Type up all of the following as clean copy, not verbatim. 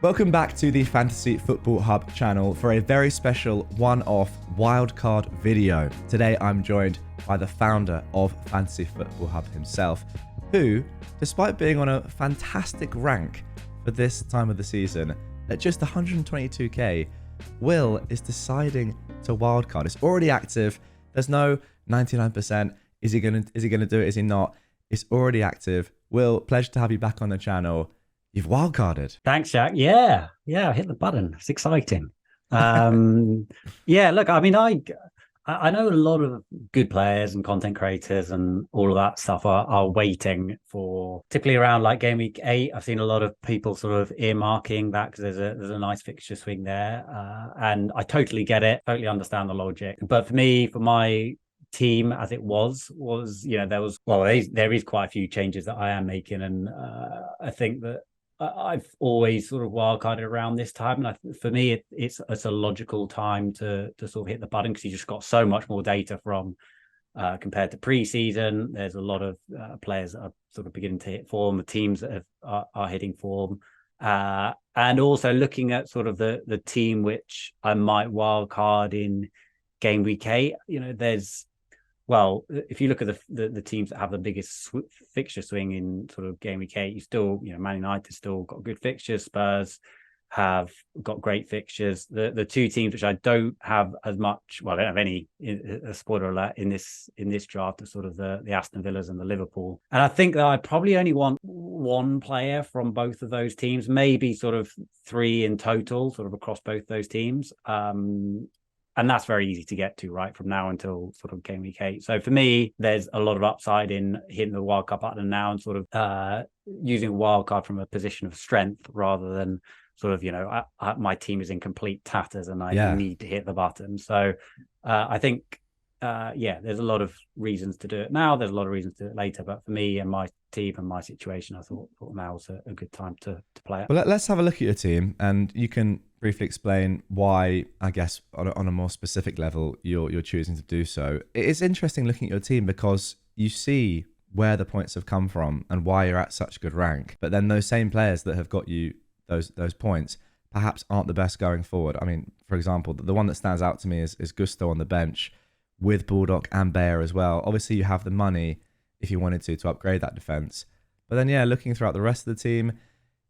Welcome back to the Fantasy Football Hub channel for a very special one-off wildcard video. Today I'm joined by the founder of Fantasy Football Hub himself, who, despite being on a fantastic rank for this time of the season, at just 122k, Will is deciding to wildcard. It's already active. There's no 99%. Is he gonna do it? Is he not? It's already active. Will, pleasure to have you back on the channel. You've wildcarded. Thanks, Jack. Yeah, I hit the button. It's exciting. Look, I mean, I know a lot of good players and content creators and all of that stuff are waiting for, typically around like game week 8. I've seen a lot of people sort of earmarking that because there's a nice fixture swing there, and I totally get it, totally understand the logic. But for me, for my team as it was there is quite a few changes that I am making, and I think that I've always sort of wildcarded around this time, and for me, it's a logical time to sort of hit the button because you just got so much more data from compared to pre-season. There's a lot of players that are sort of beginning to hit form, the teams that are hitting form, and also looking at sort of the team which I might wildcard in game week 8. If you look at the teams that have the biggest fixture swing in sort of game week 8, you still, Man United still got good fixtures. Spurs have got great fixtures. The two teams which I don't have as much, I don't have any, a spoiler alert, in this draft are sort of the Aston Villas and the Liverpool. And I think that I probably only want one player from both of those teams, maybe sort of 3 in total, sort of across both those teams. And that's very easy to get to, right, from now until sort of game week 8. So for me, there's a lot of upside in hitting the wildcard button now and sort of using a wildcard from a position of strength rather than sort of, my team is in complete tatters and I need to hit the button. So I think, there's a lot of reasons to do it now. There's a lot of reasons to do it later. But for me and my team and my situation, I thought now was a good time to play it. Well, let's have a look at your team, and you can briefly explain why, I guess, on a more specific level, you're choosing to do so. It is interesting looking at your team because you see where the points have come from and why you're at such good rank. But then those same players that have got you those points perhaps aren't the best going forward. I mean, for example, the one that stands out to me is Gusto on the bench with Bulldog and Bayer as well. Obviously, you have the money if you wanted to upgrade that defense. But then, looking throughout the rest of the team,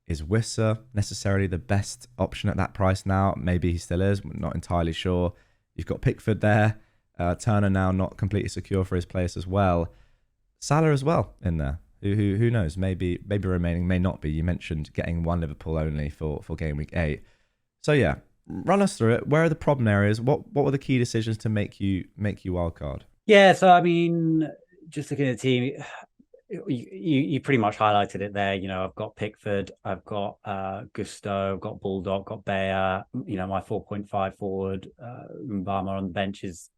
is Wissa necessarily the best option at that price now? Maybe he still is. We're not entirely sure. You've got Pickford there. Turner now not completely secure for his place as well. Salah as well in there. Who knows? Maybe remaining, may not be. You mentioned getting one Liverpool only for game week 8. So run us through it. Where are the problem areas? What were the key decisions to make you wildcard? Yeah, so I mean, just looking at the team, you pretty much highlighted it there. I've got Pickford, I've got Gusto, I've got Bulldog, got Bayer. My 4.5 forward, Mbama on the bench is,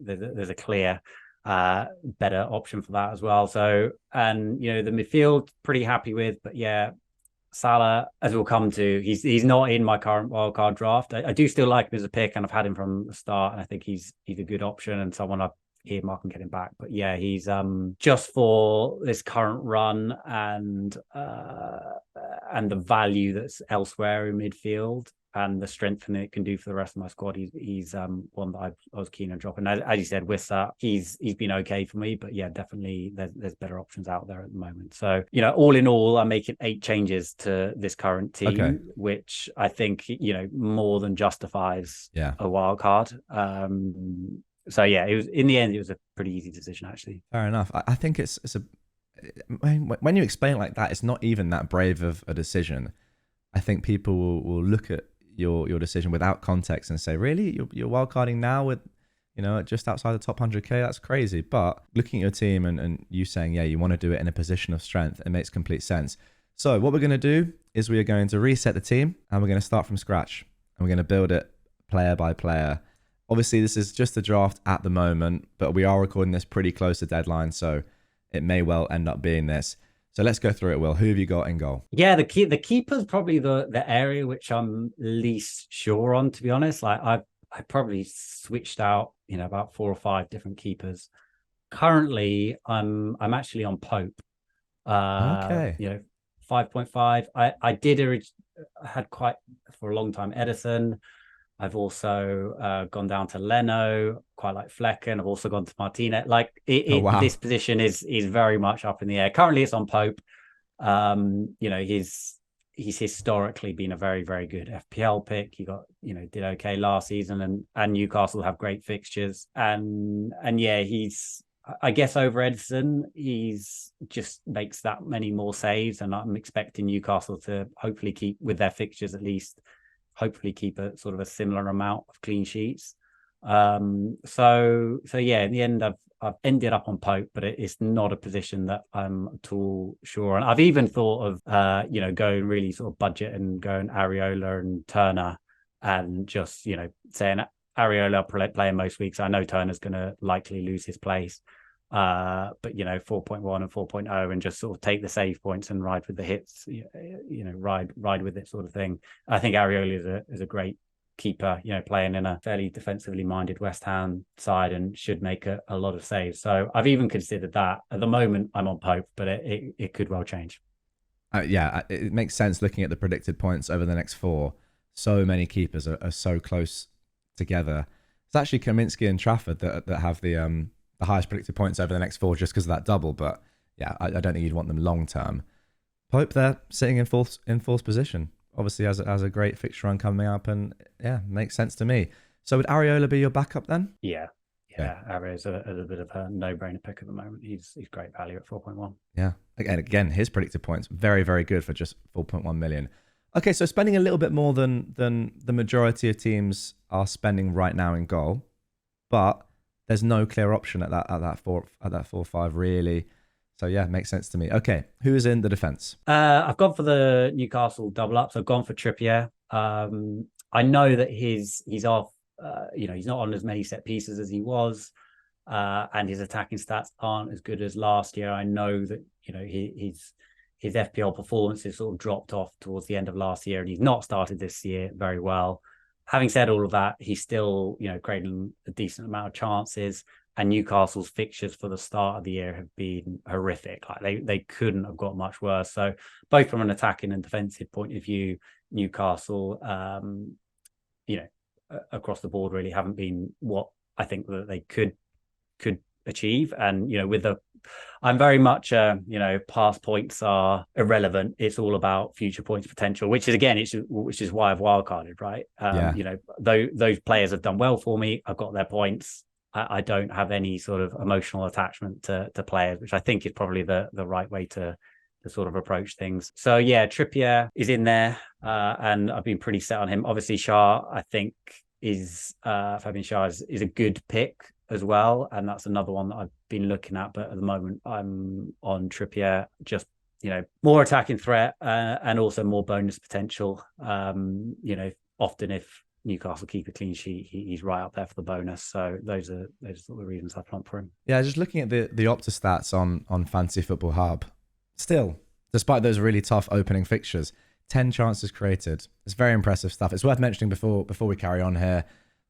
there's a clear better option for that as well. So, and the midfield pretty happy with, but Salah, as we'll come to, he's not in my current wildcard draft. I do still like him as a pick, and I've had him from the start, and I think he's a good option and someone I've earmark and get him back. But he's just for this current run and the value that's elsewhere in midfield and the strengthening it can do for the rest of my squad. He's one that I was keen on dropping. As you said, Wissa, he's been okay for me, but definitely there's better options out there at the moment. So all in all, I'm making 8 changes to this current team, which I think more than justifies a wild card. So it was, in the end, it was a pretty easy decision, actually. Fair enough. I think it's when you explain it like that, it's not even that brave of a decision. I think people will look at your decision without context and say, really, you're wildcarding now with just outside the top 100k? That's crazy. But looking at your team and you saying, you want to do it in a position of strength, it makes complete sense. So what we're going to do is we are going to reset the team and we're going to start from scratch and we're going to build it player by player. Obviously, this is just a draft at the moment, but we are recording this pretty close to deadline, so it may well end up being this. So let's go through it, Will. Who have you got in goal? Yeah, the keeper's probably the area which I'm least sure on, to be honest. Like I probably switched out, about 4 or 5 different keepers. Currently, I'm actually on Pope. Okay. 5.5. Had quite for a long time Edison. I've also gone down to Leno, quite like Flecken. I've also gone to Martinez. Like Oh wow. this position is very much up in the air. Currently, it's on Pope. He's historically been a very, very good FPL pick. He got, did okay last season, and Newcastle have great fixtures. And yeah, I guess over Edison, he's just makes that many more saves, and I'm expecting Newcastle to hopefully keep with their fixtures at least. Hopefully keep a sort of a similar amount of clean sheets. So yeah, in the end, I've ended up on Pope, but it's not a position that I'm at all sure on. I've even thought of going really sort of budget and going Areola and Turner, and just saying Areola playing most weeks. I know Turner's going to likely lose his place. But 4.1 and 4.0, and just sort of take the save points and ride with the hits, ride with it sort of thing. I think Areola is a great keeper, playing in a fairly defensively minded West Ham side, and should make a lot of saves. So I've even considered that. At the moment, I'm on Pope, but it could well change. Yeah, it makes sense looking at the predicted points over the next 4. So many keepers are so close together. It's actually Kaminsky and Trafford that have the highest predicted points over the next 4 just because of that double. But yeah, I don't think you'd want them long term. Pope there sitting in fourth position, obviously has a great fixture run coming up, and yeah, makes sense to me. So would Areola be your backup then? Yeah. Areola's a bit of a no-brainer pick at the moment. He's great value at 4.1. Yeah, again, his predicted points very, very good for just 4.1 million. Okay, so spending a little bit more than the majority of teams are spending right now in goal, but there's no clear option at that 4-5 really. So yeah, makes sense to me. Okay, who is in the defense? I've gone for the Newcastle double up. So I've gone for Trippier. I know that he's off. He's not on as many set pieces as he was, and his attacking stats aren't as good as last year. I know that his FPL performance has sort of dropped off towards the end of last year, and he's not started this year very well. Having said all of that, he's still, creating a decent amount of chances, and Newcastle's fixtures for the start of the year have been horrific. Like they couldn't have got much worse. So both from an attacking and defensive point of view, Newcastle, across the board really haven't been what I think that they could achieve. And, I'm very much, past points are irrelevant. It's all about future points potential, which is why I've wildcarded, right? Those players have done well for me. I've got their points. I don't have any sort of emotional attachment to players, which I think is probably the right way to sort of approach things. So yeah, Trippier is in there, and I've been pretty set on him. Obviously, Shah, I think, Fabian Shah is a good pick as well, and that's another one that I've been looking at. But at the moment, I'm on Trippier, just more attacking threat, and also more bonus potential. Often if Newcastle keep a clean sheet, he's right up there for the bonus. So those are sort of the reasons I plump for him. Yeah, just looking at the Opta stats on Fantasy Football Hub, still, despite those really tough opening fixtures, 10 chances created. It's very impressive stuff. It's worth mentioning before we carry on here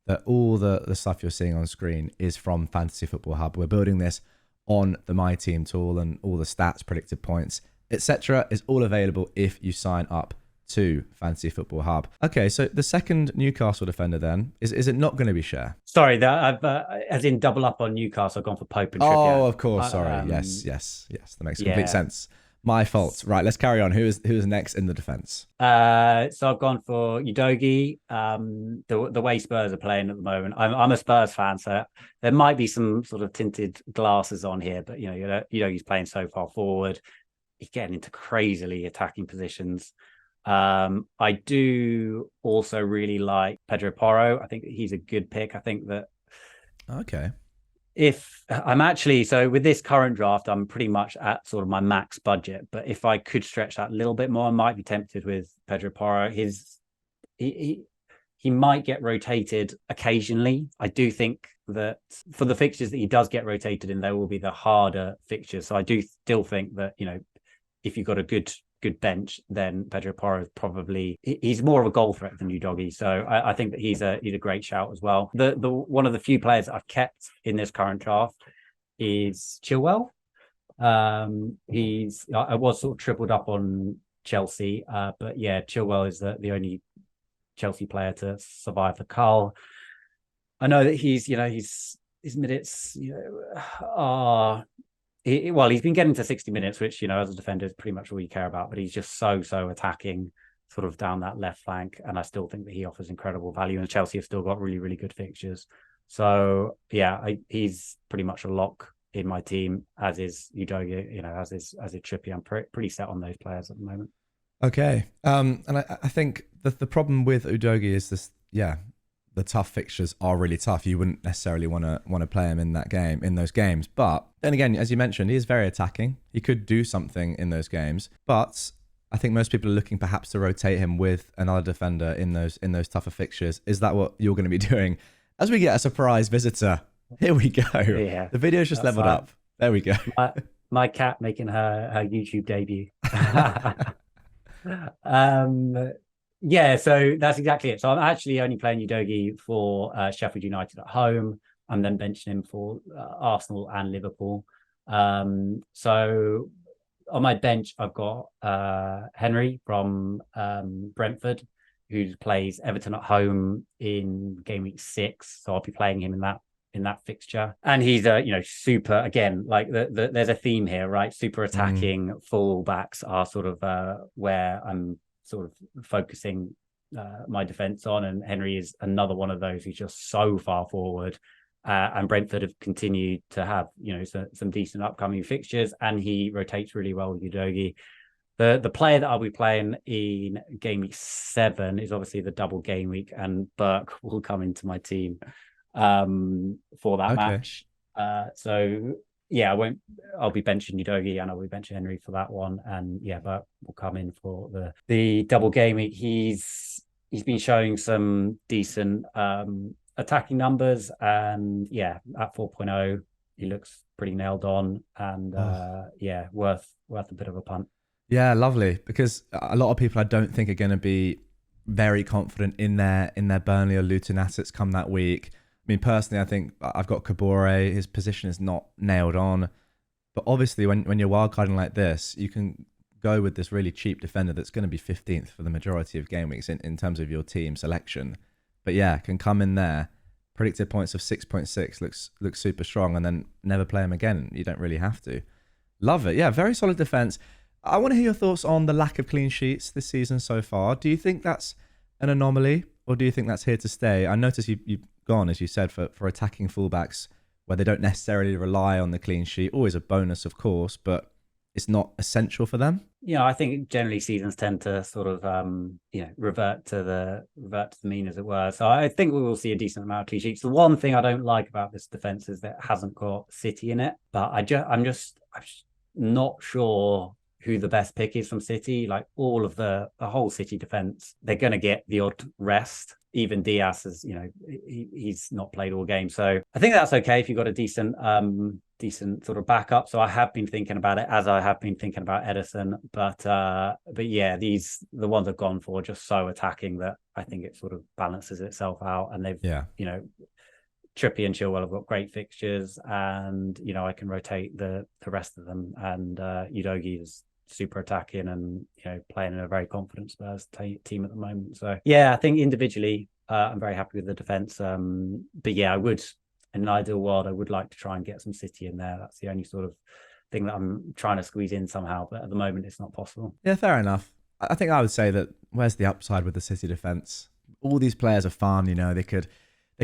that all the stuff you're seeing on screen is from Fantasy Football Hub. We're building this on the My Team tool, and all the stats, predicted points, etc. is all available if you sign up to Fantasy Football Hub. Okay, so the second Newcastle defender then, is it not going to be Cher? Sorry, that I've as in double up on Newcastle, I've gone for Pope and Trippier. Oh, of course, sorry. Yes. That makes complete sense. My fault. Right, let's carry on. Who is next in the defense? So I've gone for Udogie. The way Spurs are playing at the moment, I'm a Spurs fan, so there might be some sort of tinted glasses on here, but Udogie's playing so far forward. He's getting into crazily attacking positions. I do also really like Pedro Porro. I think he's a good pick. I think that if I'm actually, so with this current draft, I'm pretty much at sort of my max budget, but if I could stretch that a little bit more, I might be tempted with Pedro Porro. He might get rotated occasionally. I do think that for the fixtures that he does get rotated in, there will be the harder fixtures. So I do still think that, if you've got a good bench, then Pedro Porro is probably, he's more of a goal threat than Udogie. So I think that he's a great shout as well. The one of the few players that I've kept in this current draft is Chilwell. I was sort of tripled up on Chelsea. But yeah, Chilwell is the only Chelsea player to survive the cull. I know that he's his minutes are he's been getting to 60 minutes, which as a defender is pretty much all you care about. But he's just so attacking, sort of down that left flank, and I still think that he offers incredible value. And Chelsea have still got really, really good fixtures. So yeah, he's pretty much a lock in my team, as is Udogie, as is Trippier. I'm pretty set on those players at the moment. Okay. And I think the problem with Udogie is this, the tough fixtures are really tough. You wouldn't necessarily want to play him in those games. But then again, as you mentioned, he is very attacking. He could do something in those games. But I think most people are looking perhaps to rotate him with another defender in those tougher fixtures. Is that what you're going to be doing? As we get a surprise visitor. Here we go. Yeah, the video's just leveled up. There we go. My cat making her YouTube debut. Yeah, so that's exactly it. So I'm actually only playing Udogie for Sheffield United at home. I'm then benching him for Arsenal and Liverpool. So on my bench, I've got Henry from Brentford, who plays Everton at home in game week 6. So I'll be playing him in that fixture. And he's super, again, like there's a theme here, right? Super attacking full backs are sort of where I'm sort of focusing my defense on, and Henry is another one of those who's just so far forward. And Brentford have continued to have some decent upcoming fixtures, and he rotates really well with Udogie. The player that I'll be playing in game week 7 is obviously the double game week, and Burke will come into my team for that match. So yeah, I'll be benching Udogie and I'll be benching Henry for that one. And yeah, Burke will come in for the double game week. He's been showing some decent attacking numbers, and yeah, at 4.0 he looks pretty nailed on, and worth a bit of a punt. Yeah, lovely, because a lot of people I don't think are going to be very confident in their Burnley or Luton assets come that week. I mean, personally, I think I've got Kabore. His position is not nailed on. But obviously, when you're wildcarding like this, you can go with this really cheap defender that's going to be 15th for the majority of game weeks in terms of your team selection. But yeah, can come in there. Predicted points of 6.6 looks super strong, and then never play him again. You don't really have to. Love it. Yeah, very solid defense. I want to hear your thoughts on the lack of clean sheets this season so far. Do you think that's an anomaly, or do you think that's here to stay? I notice you've gone, as you said, for attacking fullbacks where they don't necessarily rely on the clean sheet. Always a bonus, of course, but it's not essential for them. Yeah, I think generally seasons tend to sort of revert to the mean, as it were. So I think we will see a decent amount of clean sheets. The one thing I don't like about this defense is that it hasn't got City in it, but I'm just not sure who the best pick is from City. Like all of the whole City defense, they're going to get the odd rest. Even Diaz is, he's not played all game. So I think that's okay if you've got a decent sort of backup. So I have been thinking about it, as I have been thinking about Edison. But yeah, the ones I've gone for are just so attacking that I think it sort of balances itself out. And they've, Trippier and Chilwell have got great fixtures, and I can rotate the rest of them. And Udogie is super attacking and playing in a very confident Spurs team at the moment. So yeah, I think individually I'm very happy with the defense. But yeah, I would, in an ideal world, I would like to try and get some City in there. That's the only sort of thing that I'm trying to squeeze in somehow, but at the moment it's not possible. Yeah, fair enough. I think I would say that where's the upside with the City defense? All these players are fun, they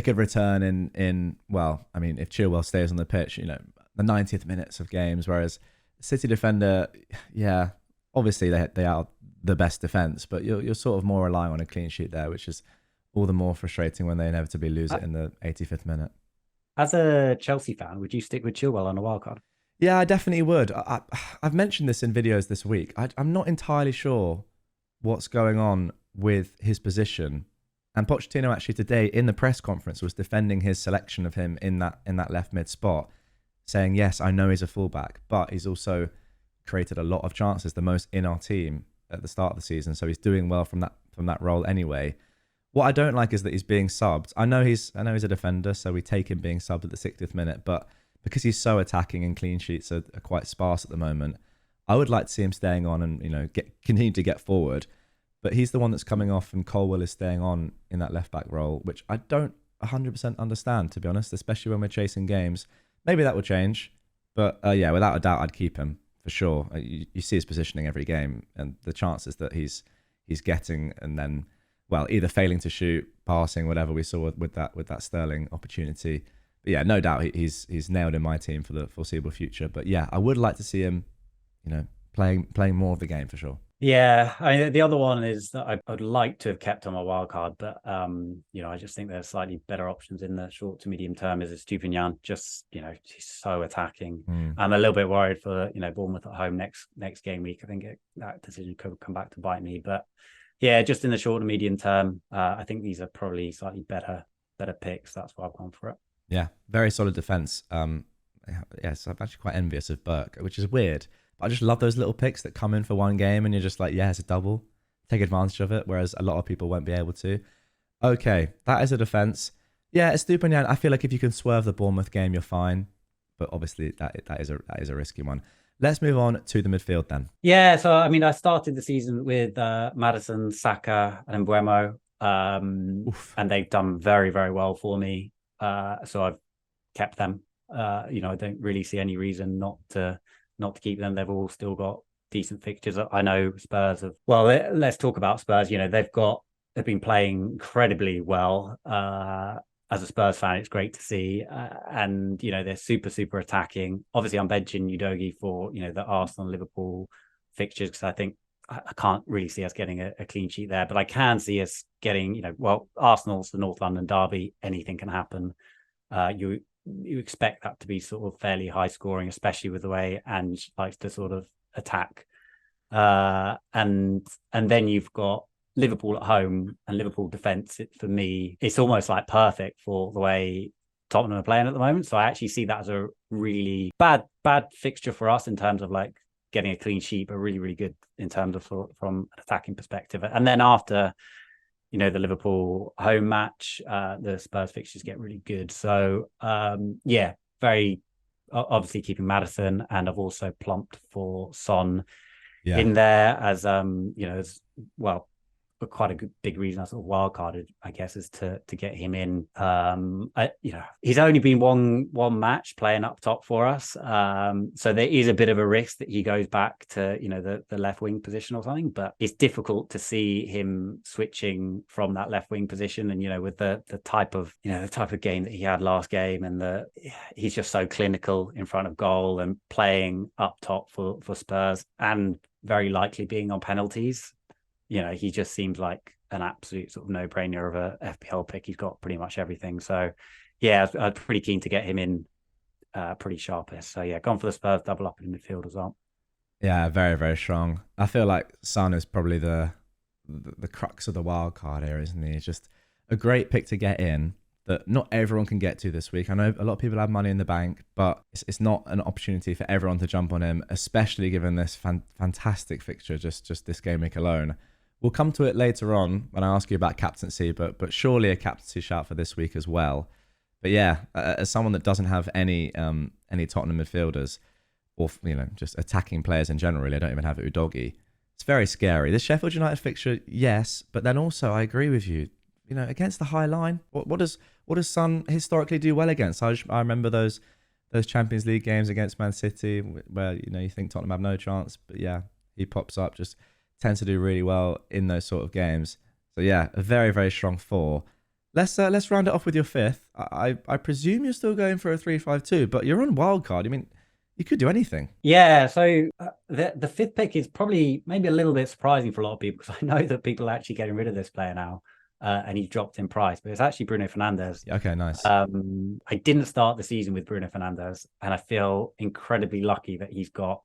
could return in well, I mean, if Chilwell stays on the pitch, the 90th minutes of games, whereas City defender, yeah, obviously they are the best defense, but you're sort of more relying on a clean sheet there, which is all the more frustrating when they inevitably lose it in the 85th minute. As a Chelsea fan, would you stick with Chilwell on a wildcard? Yeah, I definitely would. I've mentioned this in videos this week. I'm not entirely sure what's going on with his position. And Pochettino actually today in the press conference was defending his selection of him in that left mid spot, saying, yes, I know he's a fullback, but he's also created a lot of chances, the most in our team at the start of the season. So he's doing well from that role anyway. What I don't like is that he's being subbed. I know he's a defender, so we take him being subbed at the 60th minute, but because he's so attacking and clean sheets are quite sparse at the moment, I would like to see him staying on and, continue to get forward. But he's the one that's coming off, and Colwell is staying on in that left back role, which I don't 100% understand, to be honest, especially when we're chasing games. Maybe that will change. But yeah, without a doubt, I'd keep him for sure. You see his positioning every game, and the chances that he's getting, and then, well, either failing to shoot, passing, whatever we saw with that Sterling opportunity. But yeah, no doubt he's nailed in my team for the foreseeable future. But yeah, I would like to see him, playing more of the game for sure. Yeah, the other one is that I'd like to have kept on my wild card, but I just think there's slightly better options in the short to medium term. Is Stupinian, just he's so attacking. I'm a little bit worried for Bournemouth at home next game week. I think that decision could come back to bite me, but yeah, just in the short to medium term, I think these are probably slightly better picks. That's why I've gone for it. Yeah, very solid defense. Yes, I'm actually quite envious of Burke, which is weird. I just love those little picks that come in for one game and you're just like, yeah, it's a double. Take advantage of it, whereas a lot of people won't be able to. Okay, that is a defense. Yeah, Estupinian, I feel like if you can swerve the Bournemouth game, you're fine. But obviously, that is a risky one. Let's move on to the midfield then. Yeah, so I started the season with Maddison, Saka, and Mbeumo, and they've done very, very well for me. So I've kept them. I don't really see any reason not to keep them. They've all still got decent fixtures. I know Spurs have. Well, let's talk about Spurs. They've been playing incredibly well. As a Spurs fan, it's great to see, and they're super, super attacking. Obviously, I'm benching Udogie for the Arsenal Liverpool fixtures because I think I can't really see us getting a clean sheet there, but I can see us getting Arsenal's the North London derby. Anything can happen. You expect that to be sort of fairly high scoring, especially with the way Ange likes to sort of attack. And then you've got Liverpool at home and Liverpool defence. For me, it's almost like perfect for the way Tottenham are playing at the moment. So I actually see that as a really bad fixture for us in terms of like getting a clean sheet, but really, really good in terms of from an attacking perspective. And then after the Liverpool home match, the Spurs fixtures get really good. So, very obviously keeping Maddison, and I've also plumped for Son in there as quite a good big reason I sort of wildcarded, I guess, is to get him in. He's only been one match playing up top for us, so there is a bit of a risk that he goes back to the left wing position or something. But it's difficult to see him switching from that left wing position, and with the type of game that he had last game, and he's just so clinical in front of goal and playing up top for Spurs, and very likely being on penalties. He just seems like an absolute sort of no-brainer of a FPL pick. He's got pretty much everything. So, yeah, I'm pretty keen to get him in pretty sharpish. So, yeah, gone for the Spurs double up in midfield as well. Yeah, very, very strong. I feel like Son is probably the crux of the wild card here, isn't he? It's just a great pick to get in that not everyone can get to this week. I know a lot of people have money in the bank, but it's not an opportunity for everyone to jump on him, especially given this fantastic fixture, just this game week alone. We'll come to it later on when I ask you about captaincy, but surely a captaincy shout for this week as well. But yeah, as someone that doesn't have any Tottenham midfielders or just attacking players in general, really, I don't even have Udogie. It's very scary. This Sheffield United fixture, yes, but then also I agree with you. Against the high line, what does Son historically do well against? I remember those Champions League games against Man City where you think Tottenham have no chance, but yeah, he pops up, just tends to do really well in those sort of games. So yeah, a very, very strong 4. Let's round it off with your 5th. I presume you're still going for a 3-5-2, but you're on wildcard. I mean, you could do anything. Yeah, so the 5th pick is probably maybe a little bit surprising for a lot of people, because I know that people are actually getting rid of this player now, and he's dropped in price, but it's actually Bruno Fernandes. Okay, nice. I didn't start the season with Bruno Fernandes, and I feel incredibly lucky that he's got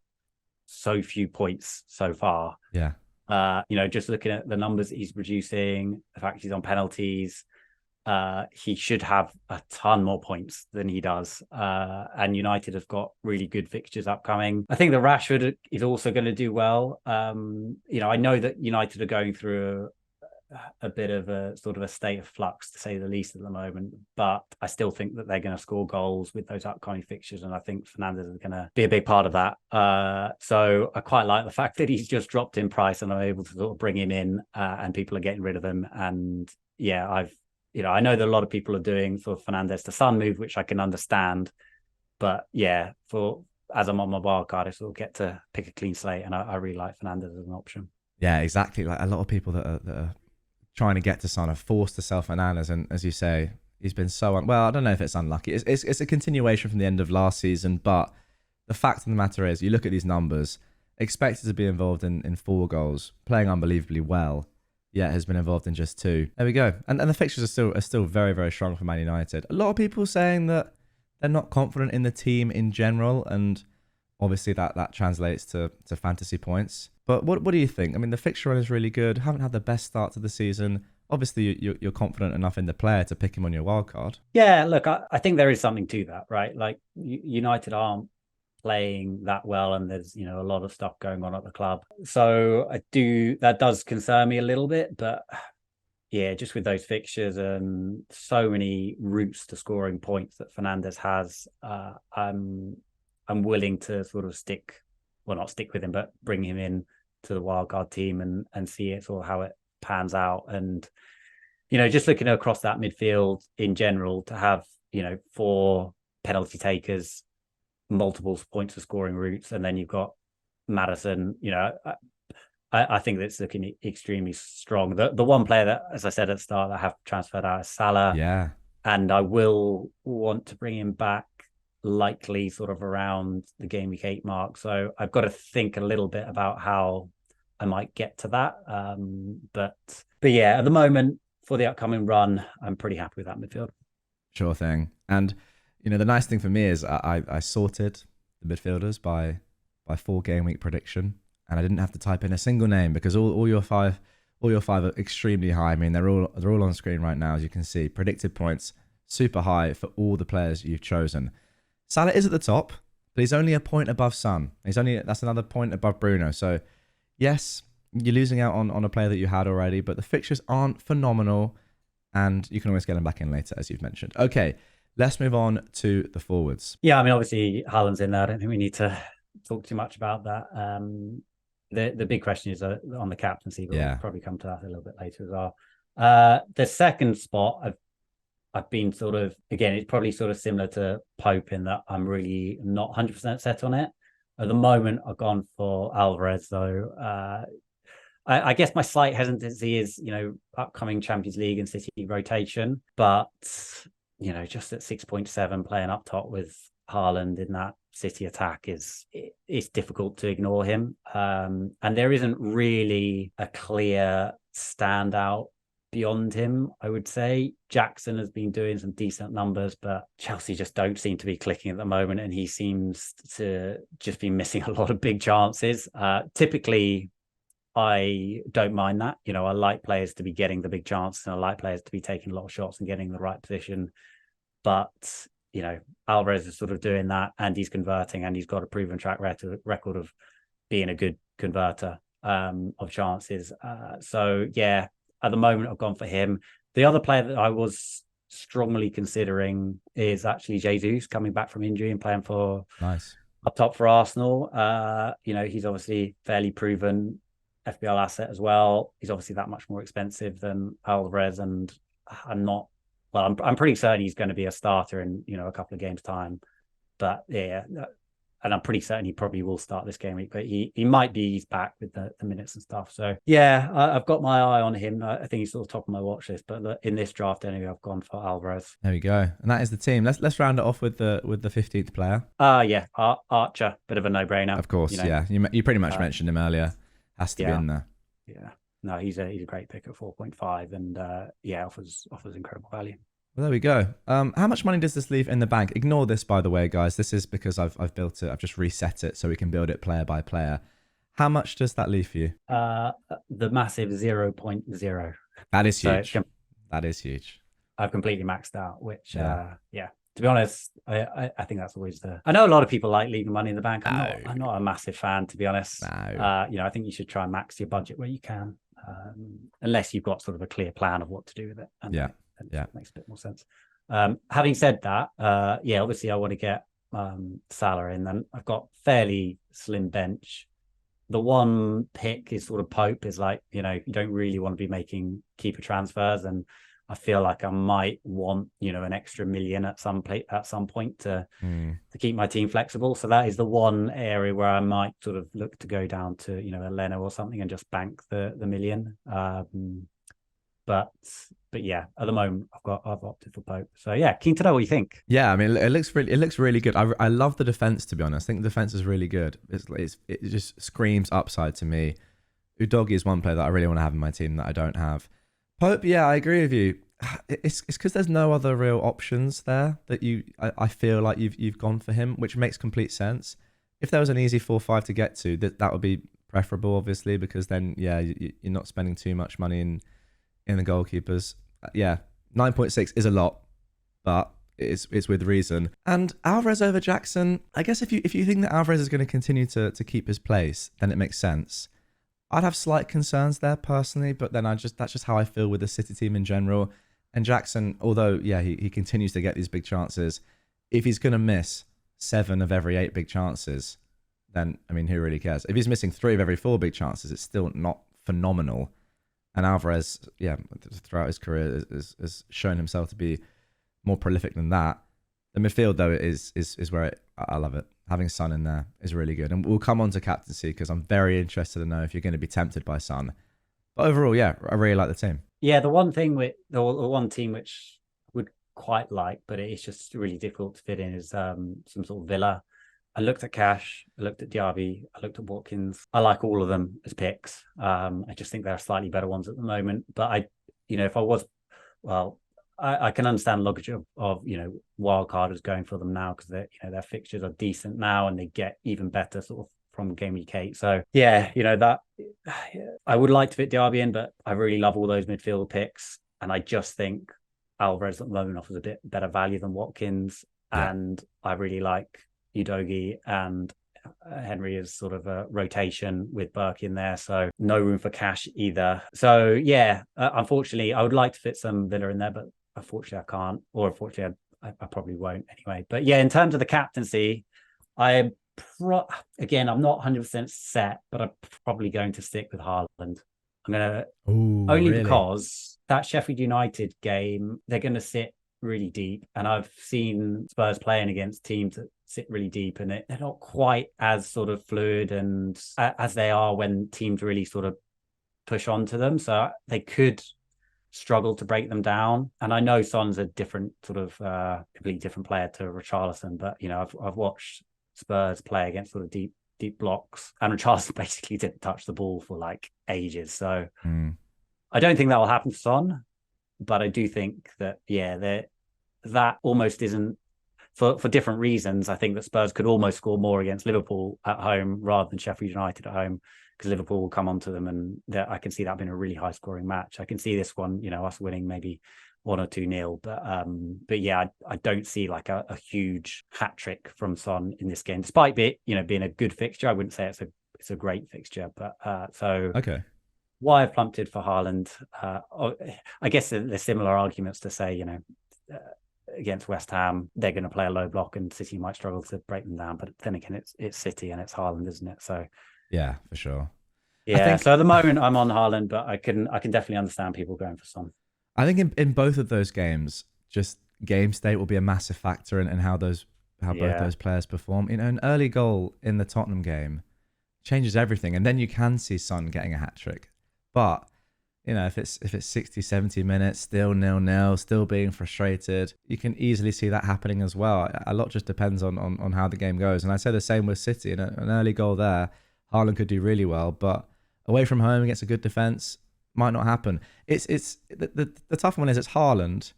so few points so far. Yeah. Just looking at the numbers that he's producing, the fact he's on penalties, he should have a ton more points than he does. And United have got really good fixtures upcoming. I think that Rashford is also going to do well. I know that United are going through a bit of a sort of a state of flux, to say the least, at the moment. But I still think that they're going to score goals with those upcoming fixtures, and I think Fernandez is going to be a big part of that. So I quite like the fact that he's just dropped in price, and I'm able to sort of bring him in, and people are getting rid of him. And yeah, I know that a lot of people are doing sort of Fernandez to Son move, which I can understand. But yeah, as I'm on my wild card, I sort of get to pick a clean slate, and I really like Fernandez as an option. Yeah, exactly. Like a lot of people that are trying to get to Son are forced to sell Fernandez, and as you say, he's been so well. I don't know if it's unlucky. It's a continuation from the end of last season, but the fact of the matter is, you look at these numbers, expected to be involved in 4 goals, playing unbelievably well, yet has been involved in just 2. There we go. And the fixtures are still very, very strong for Man United. A lot of people saying that they're not confident in the team in general, and obviously that translates to fantasy points. But what do you think? I mean, the fixture run is really good. Haven't had the best start to the season. Obviously, you're confident enough in the player to pick him on your wild card. Yeah, look, I think there is something to that, right? Like United aren't playing that well, and there's a lot of stuff going on at the club. So that does concern me a little bit, but yeah, just with those fixtures and so many routes to scoring points that Fernandez has, I'm willing to sort of not stick with him, but bring him in to the wildcard team and see it or how it pans out. And just looking across that midfield in general, to have 4 penalty takers, multiple points of scoring routes, and then you've got Maddison. I think that's looking extremely strong. The one player that, as I said at the start, that I have transferred out is Salah. Yeah, and I will want to bring him back, likely sort of around the game week 8 mark. So I've got to think a little bit about how I might get to that. But yeah, at the moment for the upcoming run, I'm pretty happy with that midfield. Sure thing. And the nice thing for me is I sorted the midfielders by 4 game week prediction, and I didn't have to type in a single name because all your five are extremely high. I mean, they're all on screen right now, as you can see. Predicted points super high for all the players you've chosen. Salah is at the top, but he's only a point above Son. That's another point above Bruno. So yes, you're losing out on a player that you had already, but the fixtures aren't phenomenal, and you can always get them back in later, as you've mentioned. Okay, let's move on to the forwards. Yeah, I mean, obviously Haaland's in there. I don't think we need to talk too much about that. The big question is on the captaincy, but we'll probably come to that a little bit later as well. The second spot, I've been sort of, again, it's probably sort of similar to Pope in that I'm really not 100% set on it. At the moment, I've gone for Alvarez, though. I guess my slight hesitancy is, upcoming Champions League and City rotation. But, just at 6.7, playing up top with Haaland in that City attack it's difficult to ignore him. And there isn't really a clear standout beyond him, I would say. Jackson has been doing some decent numbers, but Chelsea just don't seem to be clicking at the moment, and he seems to just be missing a lot of big chances. Typically, I don't mind that. I like players to be getting the big chances, and I like players to be taking a lot of shots and getting the right position. But, Alvarez is sort of doing that, and he's converting, and he's got a proven track record of being a good converter of chances. So, yeah, at the moment, I've gone for him. The other player that I was strongly considering is actually Jesus, coming back from injury and playing for up top for Arsenal. He's obviously fairly proven FPL asset as well. He's obviously that much more expensive than Alvarez, and I'm pretty certain he's going to be a starter in a couple of games time. But yeah, and I'm pretty certain he probably will start this game week, but he might be eased back with the minutes and stuff. So yeah, I've got my eye on him. I think he's sort of top of my watch list, but in this draft anyway, I've gone for Alvarez. There we go, and that is the team. Let's round it off with the 15th player. Yeah, Archer, bit of a no-brainer. Of course, yeah. You pretty much mentioned him earlier. Has to be in there. Yeah, no, he's a great pick at 4.5, and offers incredible value. Well, there we go. How much money does this leave in the bank? Ignore this, by the way, guys. This is because I've built it. I've just reset it so we can build it player by player. How much does that leave for you? The massive 0.0. That is huge. That is huge. I've completely maxed out, which, to be honest, I think that's always I know a lot of people like leaving money in the bank. I'm not a massive fan, to be honest. No. I think you should try and max your budget where you can. unless you've got sort of a clear plan of what to do with it. And Yeah. it makes a bit more sense. Having said that, obviously I want to get Salah in. Then I've got fairly slim bench. The one pick is sort of Pope, is like, you don't really want to be making keeper transfers, and I feel like I might want, an extra million at some point to keep my team flexible. So that is the one area where I might sort of look to go down to, a Leno or something and just bank the million. But yeah, at the moment I've opted for Pope. So yeah, keen to know what you think. Yeah, I mean, it looks really good. I love the defense, to be honest. I think the defense is really good. It just screams upside to me. Udogie is one player that I really want to have in my team that I don't have. Pope, yeah, I agree with you. It's because there's no other real options there that I feel like you've gone for him, which makes complete sense. If there was an easy 4-5 to get to, that would be preferable, obviously, because then you're not spending too much money in the goalkeepers. Yeah, 9.6 is a lot, but it's with reason. And Alvarez over Jackson, I guess if you think that Alvarez is going to continue to keep his place, then it makes sense. I'd have slight concerns there personally, but then that's just how I feel with the City team in general. And Jackson, although he continues to get these big chances, if he's going to miss 7 of every 8 big chances, then I mean, who really cares? If he's missing 3 of every 4 big chances, it's still not phenomenal. And Alvarez, throughout his career, has shown himself to be more prolific than that. The midfield, though, is where I love it. Having Son in there is really good. And we'll come on to captaincy because I'm very interested to know if you're going to be tempted by Son. But overall, yeah, I really like the team. Yeah, the one team which would quite like, but it's just really difficult to fit in, is some sort of Villa. I looked at Cash, I looked at Diaby, I looked at Watkins. I like all of them as picks. I just think there are slightly better ones at the moment. But if I was, I can understand logic of wildcarders going for them now, because their fixtures are decent now and they get even better sort of from game week 8. So yeah, that I would like to fit Diaby in, but I really love all those midfield picks, and I just think Alvarez at the moment offers a bit better value than Watkins, and I really like Udogie, and Henry is sort of a rotation with Burke in there, so no room for Cash either. So yeah, unfortunately, I would like to fit some Villa in there, but unfortunately I can't, or unfortunately I probably won't anyway. But yeah, in terms of the captaincy, again, I'm not 100% set, but I'm probably going to stick with Haaland. I'm going to, only really? Because that Sheffield United game, they're going to sit really deep, and I've seen Spurs playing against teams that sit really deep, and they're not quite as sort of fluid and as they are when teams really sort of push onto them, so they could struggle to break them down. And I know Son's a different sort of completely different player to Richarlison, but I've watched Spurs play against sort of deep blocks, and Richarlison basically didn't touch the ball for like ages, so I don't think that will happen to Son, but I do think that that almost isn't, for different reasons. I think that Spurs could almost score more against Liverpool at home rather than Sheffield United at home, because Liverpool will come onto them, and I can see that being a really high scoring match. I can see this one, us winning maybe 1 or 2-0, but yeah, I don't see like a huge hat trick from Son in this game, despite it being a good fixture. I wouldn't say it's a great fixture, but okay. Why I've plumped for Haaland, I guess there's similar arguments to say, against West Ham, they're going to play a low block and City might struggle to break them down. But then again, it's City and it's Haaland, isn't it? So yeah, for sure. Yeah. So at the moment, I'm on Haaland, but I can definitely understand people going for Son. I think in both of those games, just game state will be a massive factor in how both those players perform. An early goal in the Tottenham game changes everything, and then you can see Son getting a hat trick. But if it's 60, 70 minutes, still 0-0, still being frustrated, you can easily see that happening as well. A lot just depends on how the game goes. And I say the same with City. An early goal there, Haaland could do really well, but away from home against a good defence, might not happen. It's the tough one is it's Haaland,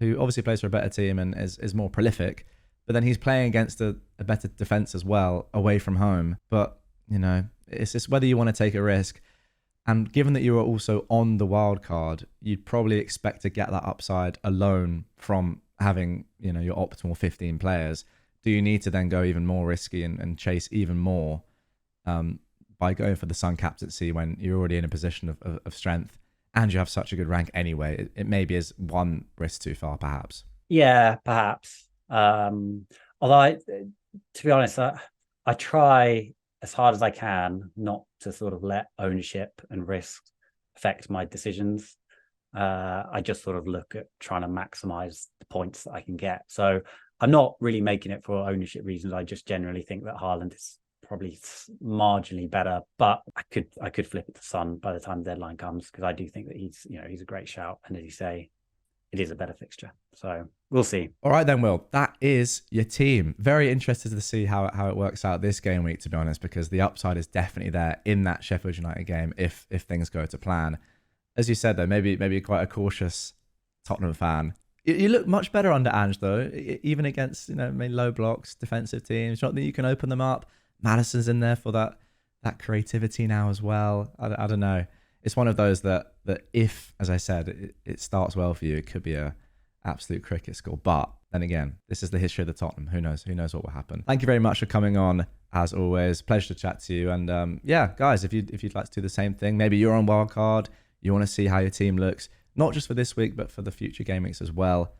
who obviously plays for a better team and is more prolific, but then he's playing against a better defence as well away from home. But it's just whether you want to take a risk. And given that you are also on the wild card, you'd probably expect to get that upside alone from having your optimal 15 players. Do you need to then go even more risky and chase even more by by going for the Sun captaincy when you're already in a position of strength and you have such a good rank anyway. It maybe is one risk too far, perhaps. Yeah, perhaps. Although, to be honest, I try as hard as I can not to sort of let ownership and risk affect my decisions. I just sort of look at trying to maximize the points that I can get. So I'm not really making it for ownership reasons. I just generally think that Haaland is probably marginally better, but I could flip it to Son by the time the deadline comes, because I do think that he's a great shout, and as you say, it is a better fixture. So we'll see. All right then, Will. That is your team. Very interested to see how it works out this game week, to be honest, because the upside is definitely there in that Sheffield United game if things go to plan. As you said, though, maybe quite a cautious Tottenham fan. You look much better under Ange, though, even against maybe low blocks, defensive teams. Not that you can open them up. Madison's in there for that creativity now as well. I don't know. It's one of those that if, as I said, it starts well for you, it could be a absolute cricket score. But then again, this is the history of the Tottenham. Who knows? Who knows what will happen? Thank you very much for coming on. As always, pleasure to chat to you. And yeah, guys, if you'd like to do the same thing, maybe you're on Wildcard, you want to see how your team looks, not just for this week, but for the future game weeks as well,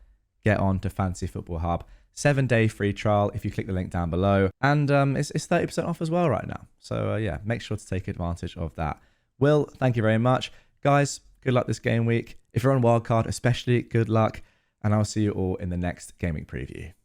get on to Fantasy Football Hub. 7-day free trial if you click the link down below. And it's 30% off as well right now. So yeah, make sure to take advantage of that. Will, thank you very much. Guys, good luck this game week. If you're on Wildcard, especially good luck. And I'll see you all in the next Game Week preview.